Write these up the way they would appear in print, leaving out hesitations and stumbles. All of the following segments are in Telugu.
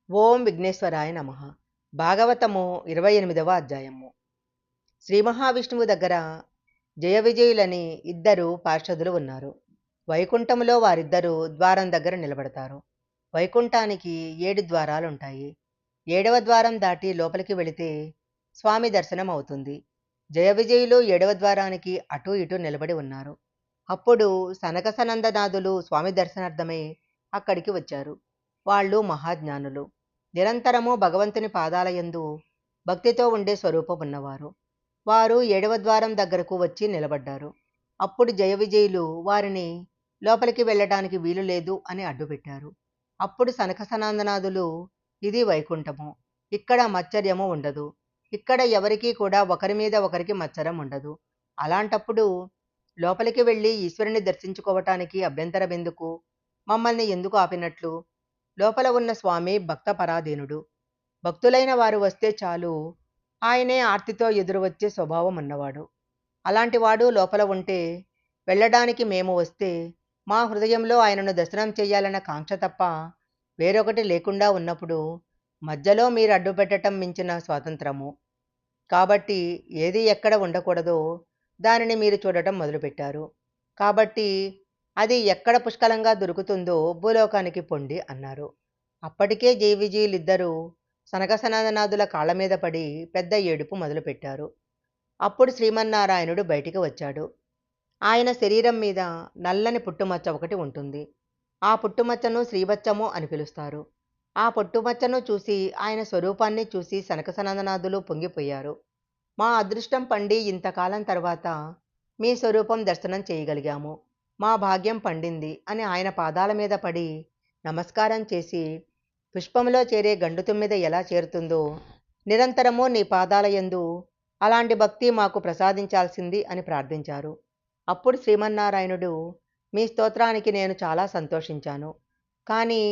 ఓం విఘ్నేశ్వరాయ నమః. భాగవతము 28వ అధ్యాయము. శ్రీ మహావిష్ణువు దగ్గర జయ విజయులని ఇద్దరు పార్షదులు ఉన్నారు. వైకుంఠములో వారిద్దరూ ద్వారం దగ్గర నిలబడతారు. వైకుంఠానికి 7 ద్వారాలుంటాయి. 7వ ద్వారం దాటి లోపలికి వెళితే స్వామి దర్శనం అవుతుంది. జయ విజయులు 7వ ద్వారానికి అటూ ఇటూ నిలబడి ఉన్నారు. అప్పుడు సనక సనందనాథులు స్వామి దర్శనార్థమై అక్కడికి వచ్చారు. వాళ్ళు మహాజ్ఞానులు. నిరంతరము భగవంతుని పాదాలయందు భక్తితో ఉండే స్వరూపం ఉన్నవారు. వారు 7వ ద్వారం దగ్గరకు వచ్చి నిలబడ్డారు. అప్పుడు జయ విజయులు వారిని లోపలికి వెళ్ళడానికి వీలు లేదు అని అడ్డుపెట్టారు. అప్పుడు సనక సనందనాథులు, ఇది వైకుంఠము, ఇక్కడ మచ్చర్యము ఉండదు, ఇక్కడ ఎవరికీ కూడా ఒకరి మీద ఒకరికి మచ్చరం ఉండదు. అలాంటప్పుడు లోపలికి వెళ్ళి ఈశ్వరుని దర్శించుకోవటానికి అభ్యంతరం ఎందుకు? మమ్మల్ని ఎందుకు ఆపినట్లు? లోపల ఉన్న స్వామి భక్త పరాధీనుడు. భక్తులైన వారు వస్తే చాలు, ఆయనే ఆర్తితో ఎదురు వచ్చే స్వభావం ఉన్నవాడు. అలాంటి వాడు లోపల ఉంటే, వెళ్ళడానికి మేము వస్తే మా హృదయంలో ఆయనను దర్శనం చేయాలన్న కాంక్ష తప్ప వేరొకటి లేకుండా ఉన్నప్పుడు మధ్యలో మీరు అడ్డుపెట్టడం మించిన స్వాతంత్రము. కాబట్టి ఏది ఎక్కడ ఉండకూడదో దానిని మీరు చూడటం మొదలుపెట్టారు. కాబట్టి అది ఎక్కడ పుష్కలంగా దొరుకుతుందో భూలోకానికి పొండి అన్నారు. అప్పటికే జయ విజయులిద్దరూ సనకసనందనాథుల కాళ్ళ మీద పడి పెద్ద ఏడుపు మొదలుపెట్టారు. అప్పుడు శ్రీమన్నారాయణుడు బయటికి వచ్చాడు. ఆయన శరీరం మీద నల్లని పుట్టుమచ్చ ఒకటి ఉంటుంది. ఆ పుట్టుమచ్చను శ్రీవత్సము అని పిలుస్తారు. ఆ పుట్టుమచ్చను చూసి, ఆయన స్వరూపాన్ని చూసి సనకసనందనాథులు పొంగిపోయారు. మా అదృష్టం పండి ఇంతకాలం తర్వాత మీ స్వరూపం దర్శనం చేయగలిగాము, మా భాగ్యం పండింది అని ఆయన పాదాల మీద పడి నమస్కారం చేసి, పుష్పంలో చేరే గండు తుమ్మెద ఎలా చేరుతుందో నిరంతరము నీ పాదాల యందు అలాంటి భక్తి మాకు ప్రసాదించాల్సింది అని ప్రార్థించారు. అప్పుడు శ్రీమన్నారాయణుడు, మీ స్తోత్రానికి నేను చాలా సంతోషించాను, కానీ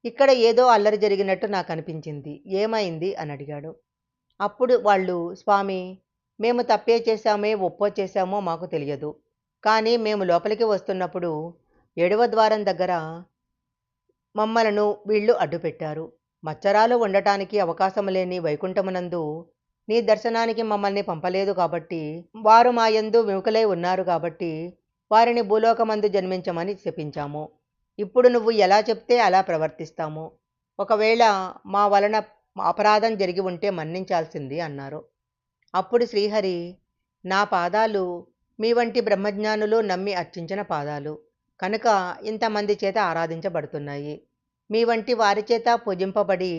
ఇక్కడ ఏదో అల్లరి జరిగినట్టు నాకు అనిపించింది, ఏమైంది అని అడిగాడు. అప్పుడు వాళ్ళు, స్వామి, మేము తప్పే చేశామే ఒప్పో చేశామో మాకు తెలియదు, కానీ మేము లోపలికి వస్తున్నప్పుడు 7వ ద్వారం దగ్గర మమ్మలను వీళ్ళు అడ్డుపెట్టారు. మచ్చరాలు ఉండటానికి అవకాశం లేని వైకుంఠమునందు నీ దర్శనానికి మమ్మల్ని పంపలేదు కాబట్టి, వారు మా యందు విముఖులై ఉన్నారు కాబట్టి వారిని భూలోకమందు జన్మించమని శపించాము. ఇప్పుడు నువ్వు ఎలా చెప్తే అలా ప్రవర్తిస్తాము. ఒకవేళ మా వలన అపరాధం జరిగి ఉంటే మన్నించాల్సింది అన్నారు. అప్పుడు శ్రీహరి, నా పాదాలు మీ వంటి బ్రహ్మజ్ఞానులు నమ్మి అర్చించిన పాదాలు కనుక ఇంతమంది చేత ఆరాధించబడుతున్నాయి. మీ వంటి వారి చేత పూజింపబడి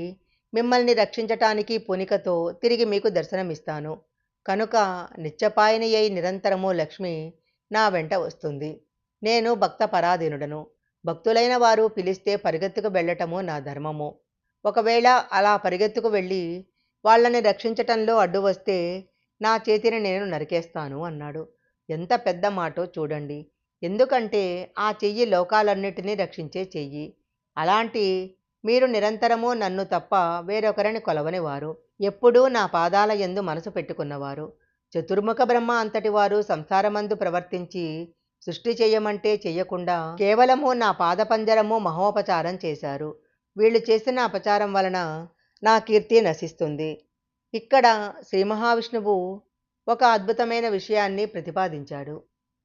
మిమ్మల్ని రక్షించటానికి పూనికతో తిరిగి మీకు దర్శనమిస్తాను కనుక నిత్యపాయని అయి నిరంతరము లక్ష్మి నా వెంట వస్తుంది. నేను భక్త పరాధీనుడను. భక్తులైన వారు పిలిస్తే పరిగెత్తుకు వెళ్ళటము నా ధర్మము. ఒకవేళ అలా పరిగెత్తుకు వెళ్ళి వాళ్ళని రక్షించటంలో అడ్డు వస్తే నా చేతిని నేను నరికేస్తాను అన్నాడు. ఎంత పెద్ద మాటో చూడండి. ఎందుకంటే ఆ చెయ్యి లోకాలన్నిటినీ రక్షించే చెయ్యి. అలాంటి మీరు నిరంతరము నన్ను తప్ప వేరొకరిని కొలవనివారు, ఎప్పుడూ నా పాదాల యందు మనసు పెట్టుకున్నవారు, చతుర్ముఖ బ్రహ్మ అంతటి వారు సంసారమందు ప్రవర్తించి సృష్టి చెయ్యమంటే చెయ్యకుండా కేవలము నా పాదపంజరము మహోపచారం చేశారు. వీళ్ళు చేసిన అపచారం వలన నా కీర్తి నశిస్తుంది. ఇక్కడ శ్రీ మహావిష్ణువు ఒక అద్భుతమైన విషయాన్ని ప్రతిపాదించాడు.